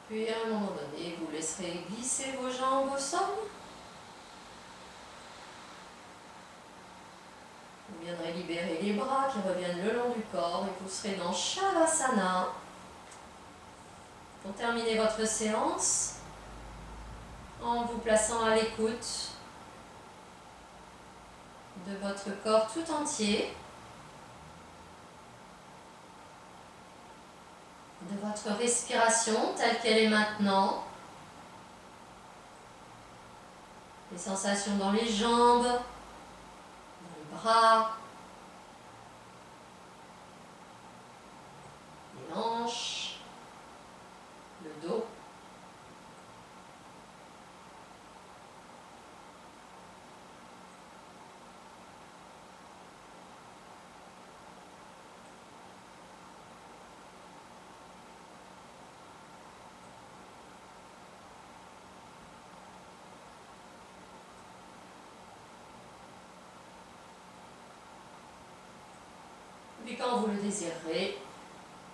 Puis à un moment donné, vous laisserez glisser vos jambes au sol. Vous viendrez libérer les bras qui reviennent le long du corps et vous serez dans Shavasana. Pour terminer votre séance, en vous plaçant à l'écoute de votre corps tout entier, de votre respiration telle qu'elle est maintenant, les sensations dans les jambes, dans les bras, les hanches, le dos. Puis quand vous le désirerez,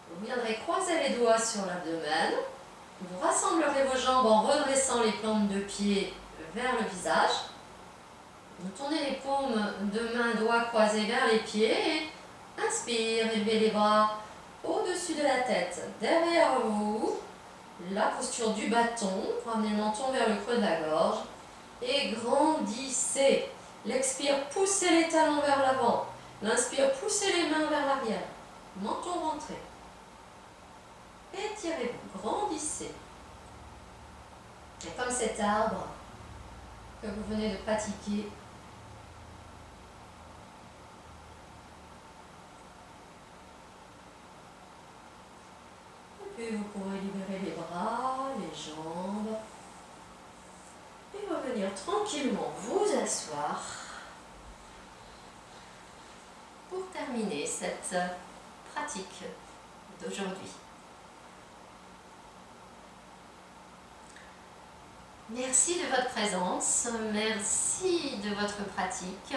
vous viendrez croiser les doigts sur l'abdomen. Vous rassemblerez vos jambes en redressant les plantes de pied vers le visage. Vous tournez les paumes de main, doigts croisés vers les pieds et inspire, élevez les bras au-dessus de la tête, derrière vous. La posture du bâton, ramenez le menton vers le creux de la gorge et grandissez. L'expire, poussez les talons vers l'avant. L'inspire, poussez les mains vers l'arrière. Menton rentré. Étirez-vous, grandissez. Et comme cet arbre que vous venez de pratiquer, et puis vous pourrez libérer les bras, les jambes, et revenir tranquillement vous asseoir pour terminer cette pratique d'aujourd'hui. Merci de votre présence, merci de votre pratique.